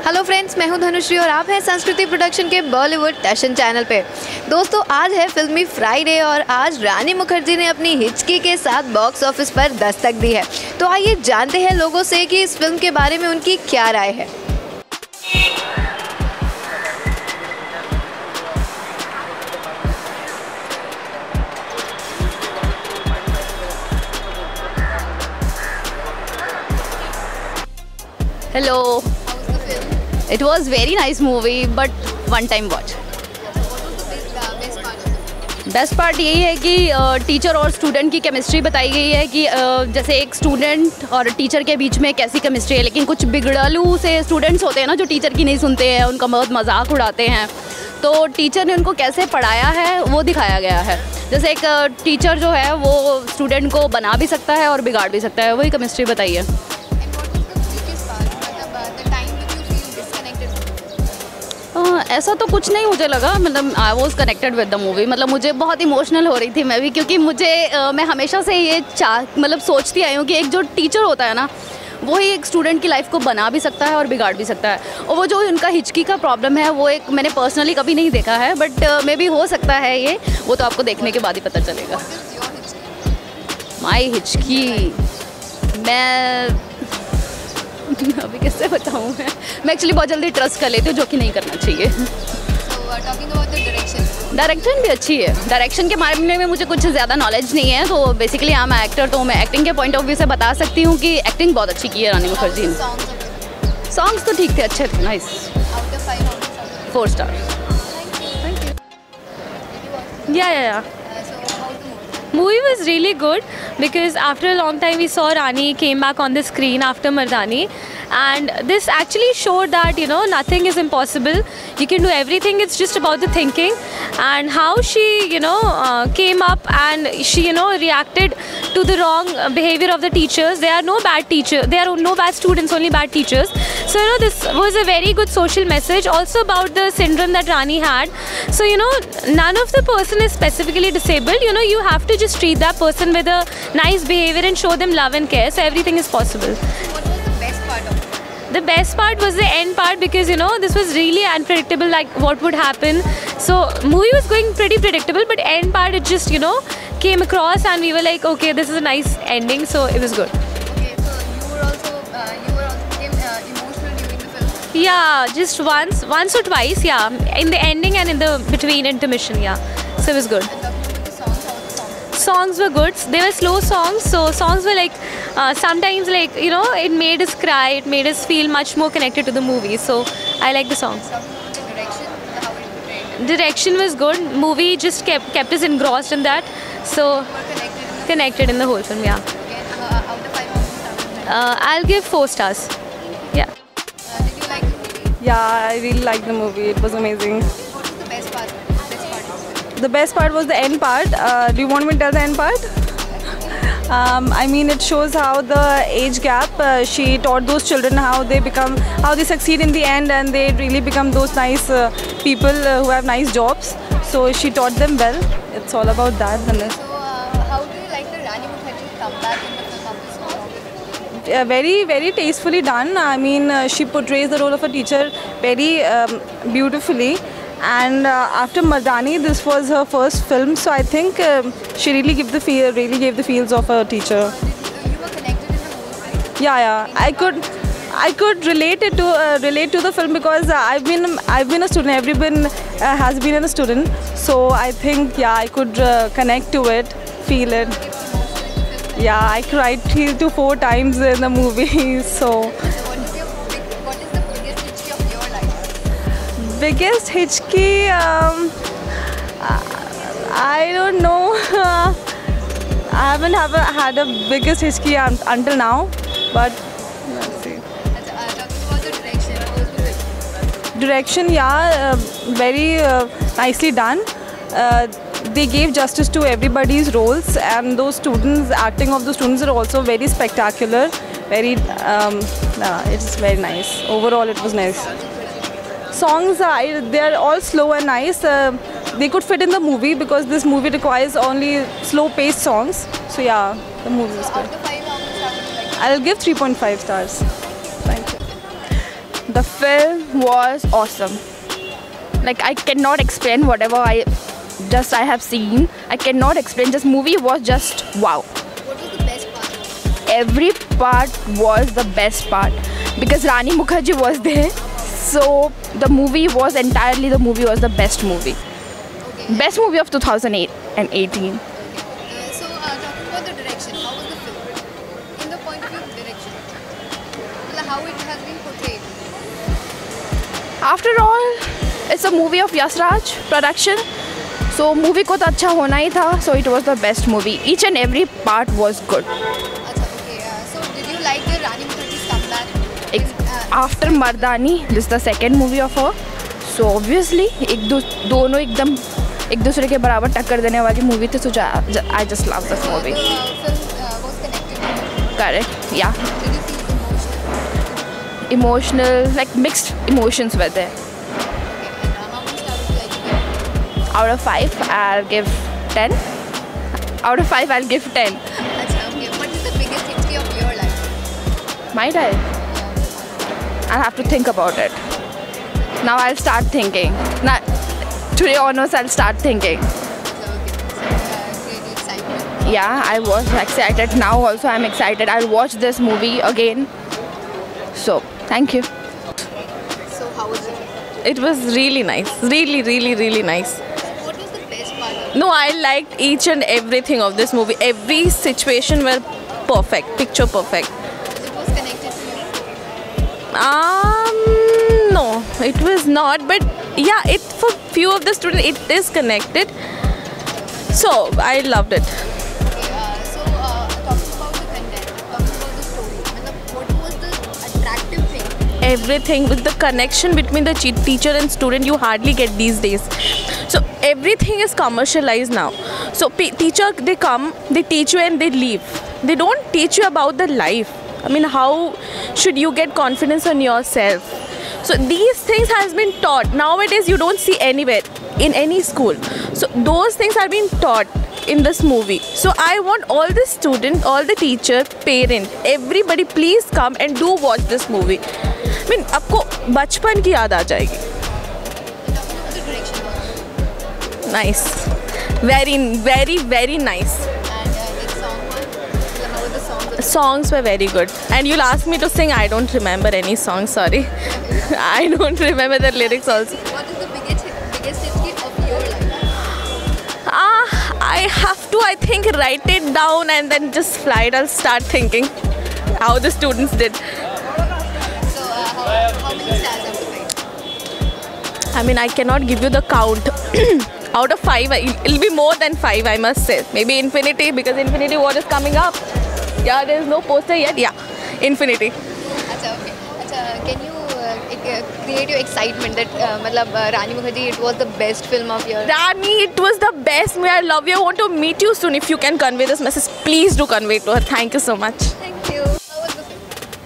Hello friends, मैं हूं धनुश्री और आप हैं संस्कृति प्रोडक्शन के बॉलीवुड टैशन चैनल पे। दोस्तों, आज है फिल्मी फ्राइडे और आज रानी मुखर्जी ने अपनी हिचकी के साथ बॉक्स ऑफिस पर दस्तक दी है। तो आइए जानते हैं लोगों से कि इस फिल्म के बारे में उनकी क्या राय है। Hello. It was very nice movie, but one time watch. Best part यही है कि टीचर और स्टूडेंट की केमिस्ट्री बताई गई है कि जैसे एक स्टूडेंट और टीचर के बीच में कैसी केमिस्ट्री है, लेकिन कुछ बिगड़ालू से स्टूडेंट्स होते हैं ना जो टीचर की नहीं सुनते हैं, उनका बहुत मजाक उड़ाते हैं। तो टीचर ने उनको कैसे पढ़ाया है वो दिखाया गया है। जैसे एक टीचर जो है वो स्टूडेंट को बना भी सकता है और बिगाड़ भी सकता है, वही केमिस्ट्री बताई है। ऐसा तो कुछ नहीं मुझे लगा, मतलब I was connected with the movie. मतलब मुझे बहुत इमोशनल हो रही थी मैं भी, क्योंकि मैं हमेशा से ये मतलब सोचती आई हूँ कि एक जो टीचर होता है ना, वो ही एक स्टूडेंट की लाइफ को बना भी सकता है और बिगाड़ भी सकता है। और वो जो उनका हिचकी का प्रॉब्लम है वो एक मैंने पर्सनली कभी नहीं देखा है, बट मे भी हो सकता है ये, वो तो आपको देखने के बाद ही पता चलेगा। माई हिचकी मैं अभी कैसे बताऊँ मैं एक्चुअली बहुत जल्दी ट्रस्ट कर लेती हूँ, जो कि नहीं करना चाहिए। डायरेक्शन भी अच्छी है। डायरेक्शन के मामले में मुझे कुछ ज़्यादा नॉलेज नहीं है, तो बेसिकली आई एम एक्टर, तो मैं एक्टिंग के पॉइंट ऑफ व्यू से बता सकती हूँ कि एक्टिंग बहुत अच्छी की है रानी मुखर्जी ने। सॉन्ग्स तो ठीक थे, अच्छे थे, nice. 4 star. Yeah. Movie was really good because after a long time we saw Rani came back on the screen after Mardani, and this actually showed that nothing is impossible. You can do everything. It's just about the thinking and how she came up and she reacted to the wrong behavior of the teachers. There are no bad teachers. There are no bad students, only bad teachers. So this was a very good social message also about the syndrome that Rani had. So none of the person is specifically disabled. You have to just treat that person with a nice behavior and show them love and care. So everything is possible. What was the best part of it? The best part was the end part because this was really unpredictable, like what would happen. So movie was going pretty predictable, but end part it just came across and we were like, okay, this is a nice ending, so it was good. Okay, so you were also became emotional during the film? Yeah, just once or twice, yeah, in the ending and in the between intermission, yeah. So it was good. Songs were good. They were slow songs, so songs were like sometimes like it made us cry, it made us feel much more connected to the movie. So I like the songs. Direction was good. Movie just kept us engrossed in that. So connected in the whole film, yeah. Out of 5, I'll give 4 stars. Yeah. Did you like the movie? Yeah, I really liked the movie. It was amazing. What was the best part? The best part was the end part. Do you want me to tell the end part? I mean, it shows how the age gap. She taught those children how they succeed in the end, and they really become those nice people who have nice jobs. So she taught them well. It's all about that. So, how do you like the Rani Mukherjee comeback in the film after so long? Very, very tastefully done. I mean, she portrays the role of a teacher very beautifully. And after Mardani, this was her first film, so I think she really gave the feels of a teacher. You were connected in the whole film? Yeah. I could relate to the film because I've been a student. Everyone has been a student, so I think I could connect to it, feel it. Yeah, I cried 3 to 4 times in the movie. So. What is the biggest hitchki of your life? Biggest hitchki, I don't know. I haven't had a biggest hitchki until now, but let's see. Talking about the direction, what was the best? Direction, very nicely done. They gave justice to everybody's roles, and those students, acting of the students are also very spectacular. It's very nice. Overall, it was nice. Songs, they are all slow and nice. They could fit in the movie because this movie requires only slow-paced songs. So yeah, the movie is good. Out of 5, how much stars would you like? I'll give 3.5 stars. Thank you. The film was awesome. Like I cannot explain whatever I have seen. I cannot explain. This movie was just wow. What was the best part? Every part was the best part because Rani Mukherjee was there. So the movie was the best movie. Okay. Best movie of 2008 and 18. So talking about the direction, how was the film? In the point of view of direction, मतलब how it has been portrayed. After all, it's a movie of Yash Raj production. So movie को तो अच्छा होना ही था. So it was the best movie. Each and every part was good. अच्छा, okay. So did you like the Rani Mukherjee's comeback? After Mardani, this is the second movie of her. So obviously, दोनों एकदम एक दूसरे के बराबर टक्कर देने वाली मूवी थी. So I just love this movie. The film was connected to you. Correct. Yeah. Did you feel Emotional, like mixed emotions were there. Okay. And how many stars would you like to give? Out of 5, I'll give 10. Out of 5, I'll give 10. अच्छा, okay. What is the biggest history of your life? My life. I'll have to think about it. Now I'll start thinking. Now, today onwards, I'll start thinking. Great excitement. Yeah, I was excited. Now also I'm excited. I'll watch this movie again. So, thank you. So how was it? It was really nice. Really, really, really nice. What was the best part of it? No, I liked each and everything of this movie. Every situation were perfect. Picture perfect. It was connected to you. No, it was not. But yeah, it for few of the students it is connected. So I loved it. Okay, so talking about the content, talking about the story, मतलब what was the attractive thing? Everything with the connection between the teacher and student you hardly get these days. So everything is commercialized now. So teacher, they come, they teach you and they leave. They don't teach you about the life. I mean, how should you get confidence on yourself? So these things has been taught. Nowadays you don't see anywhere in any school. So those things are being taught in this movie. So I want all the students, all the teacher, parent, everybody please come and do watch this movie. I mean, आपको बचपन की याद आ जाएगी. The direction was. Nice. Very, very, very nice. And the song was. How were the songs? Songs were very good. And you'll ask me to sing, I don't remember any songs, sorry. I don't remember the lyrics also. What is the biggest history of your life? I have to, I think, write it down and then just fly it. I'll start thinking how the students did. So how many stars have you given? I mean, I cannot give you the count. Out of 5, it'll be more than 5, I must say. Maybe Infinity, because Infinity War is coming up. Yeah, there's no poster yet. Yeah, Infinity. Achha, okay. Achha, can you create your excitement that Rani Mukherjee, it was the best film of your... Rani, it was the best. I love you. I want to meet you soon. If you can convey this message, please do convey it to her. Thank you so much. Thank you. How was the film?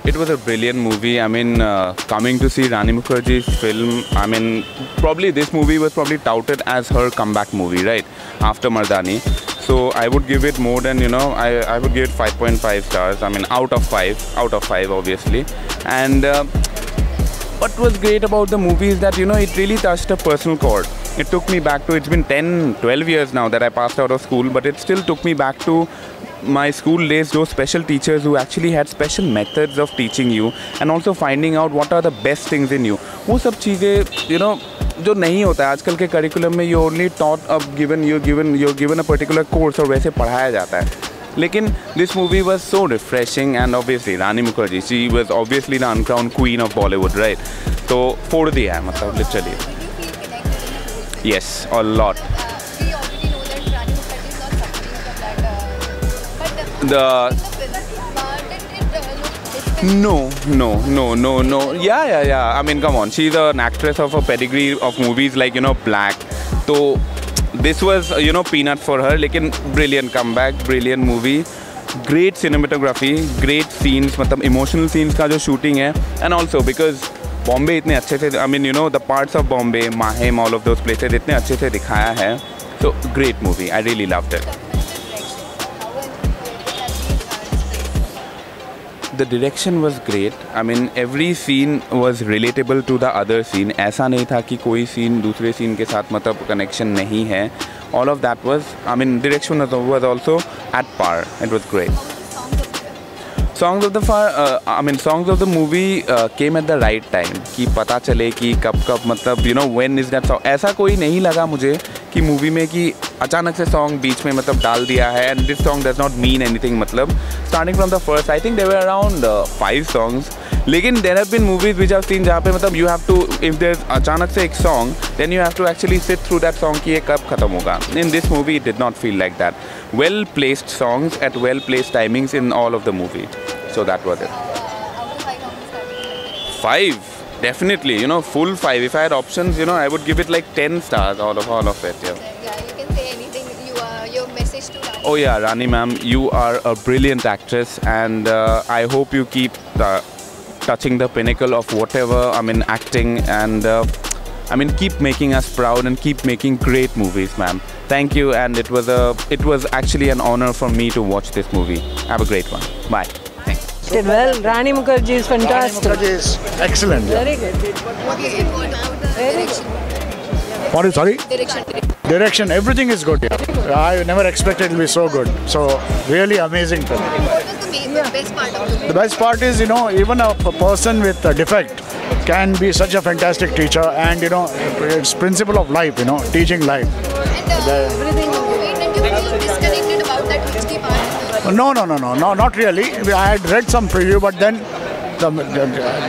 It was a brilliant movie. I mean, coming to see Rani Mukherjee's film, I mean, probably this movie was probably touted as her comeback movie, right? After Mardani. So I would give it more than, I would give it 5.5 stars. I mean, out of 5 obviously. And what was great about the movie is that, it really touched a personal chord. It took me back to, it's been 10, 12 years now that I passed out of school, but it still took me back to my school days, those special teachers who actually had special methods of teaching you and also finding out what are the best things in you. वो सब चीज़ें, जो नहीं होता है आजकल के curriculum में, you only taught you're given a particular course और वैसे पढ़ाया जाता है. लेकिन this movie was so refreshing and obviously Rani Mukherjee, she was obviously the uncrowned queen of Bollywood, right? तो फोड़ दिया है मतलब literally. Did you feel connected in the whole film? Yes, a lot. We already know that Rani Mukherjee is not suffering from that, but in The the film, did it look different? No. Yeah. I mean, come on. She's an actress of a pedigree of movies like, Black. So this was, peanut for her. Lekin brilliant comeback, brilliant movie. Great cinematography, great scenes, मतलब emotional scenes का जो shooting है. And also because Bombay इतने अच्छे से, I mean, the parts of Bombay, Mahim, all of those places इतने अच्छे से दिखाया है. So great movie. I really loved it. The direction was great. I mean, every scene was relatable to the other scene. ऐसा नहीं था कि कोई scene दूसरे scene के साथ मतलब connection नहीं है. All of that was, I mean, direction was also at par. It was great. Songs of the movie came at the right time. कि पता चले कि कब मतलब when is that song. ऐसा कोई नहीं लगा मुझे कि मूवी में कि अचानक से सॉन्ग बीच में मतलब डाल दिया है. And this song does not mean anything. मतलब starting from the first, I think there were around 5 songs. लेकिन there have been movies which I've seen जहाँ पे मतलब you have to, if there's अचानक से एक song, then you have to actually sit through that song कि ये कब खत्म होगा. In this movie, it did not feel like that. Well placed songs at well placed timings in all of the movie. So that was it. 5, definitely. Full 5. If I had options, I would give it like 10 stars. All of it. Yeah. Yeah, you can say anything. Your message to Rani. Oh yeah, Rani ma'am, you are a brilliant actress, and I hope you keep touching the pinnacle of whatever, acting, and keep making us proud and keep making great movies, ma'am. Thank you, and it was actually an honor for me to watch this movie. Have a great one. Bye. Did well. Rani Mukherjee is fantastic. Rani Mukherjee is excellent. Very good. What is it about the direction? What is, sorry? Direction. Everything is good. Yeah. I never expected it to be so good. So really amazing film. What was the best part of the movie? The best part is, even a person with a defect can be such a fantastic teacher, and it's principle of life, teaching life. And everything. Did you feel disconnected about that Hitchki part? No, not really. I had read some preview, but then the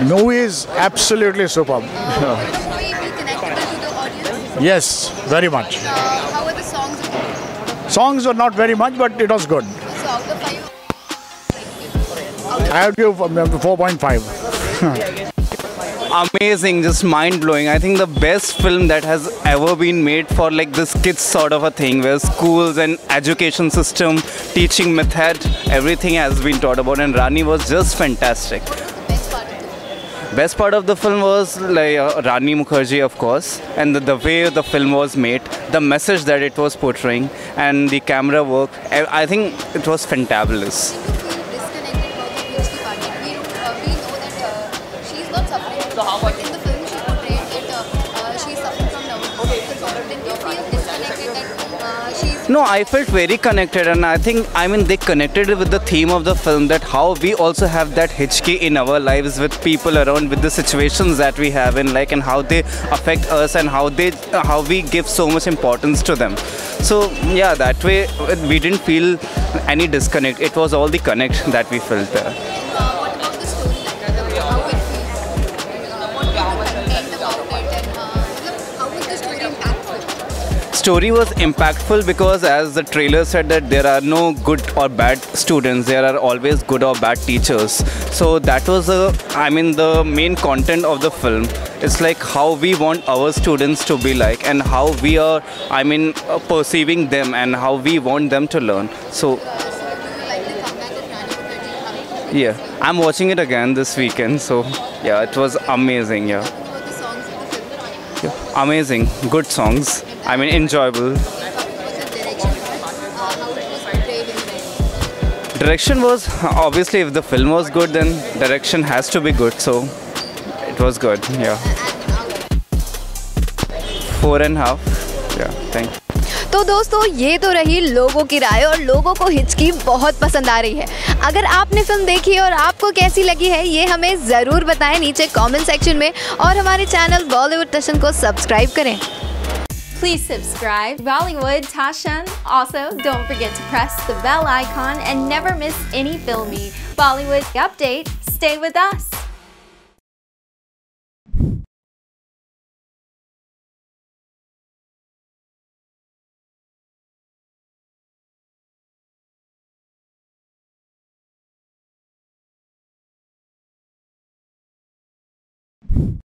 movie is absolutely superb. Will the movie be connected to the audience? Yes, very much. How were the songs? Songs were not very much, but it was good. So out of 5, I would give 4.5. Amazing, just mind-blowing. I think the best film that has ever been made for like this kids sort of a thing, where schools and education system, teaching method, everything has been taught about, and Rani was just fantastic. Best part of the film was like Rani Mukherjee, of course, and the way the film was made, the message that it was portraying, and the camera work. I think it was fantabulous. But in the film she portrayed that she's suffering from nervous disorder. Did you feel disconnected that she's... No, I felt very connected, and I think, they connected with the theme of the film, that how we also have that Hitchki in our lives with people around, with the situations that we have in and how they affect us, and how we give so much importance to them. So yeah, that way we didn't feel any disconnect. It was all the connect that we felt there. What about the storyline? How it feels? What was the content about it, and how was the story impactful? Story was impactful because, as the trailer said, that there are no good or bad students, there are always good or bad teachers. So that was the main content of the film. It's like how we want our students to be like, and how we are perceiving them, and how we want them to learn. So Do you like the comeback of Rani Mukherjee? yeah, I'm watching it again this weekend, so yeah, it was amazing. Yeah, What about the songs of the film? yeah. Amazing, good songs, enjoyable. Direction was, obviously, if the film was good, then direction has to be good, so it was good. Yeah, 4.5. Yeah, thank you. तो दोस्तों, ये तो रही लोगों की राय, और लोगों को हिचकी बहुत पसंद आ रही है। अगर आपने फिल्म देखी और आपको कैसी लगी है, ये हमें ज़रूर बताएं नीचे कमेंट सेक्शन में, और हमारे चैनल बॉलीवुड टशन को सब्सक्राइब करें। Please subscribe Bollywood Tashan. Also, don't forget to press the bell icon and never miss any filmy Bollywood update. Stay with us.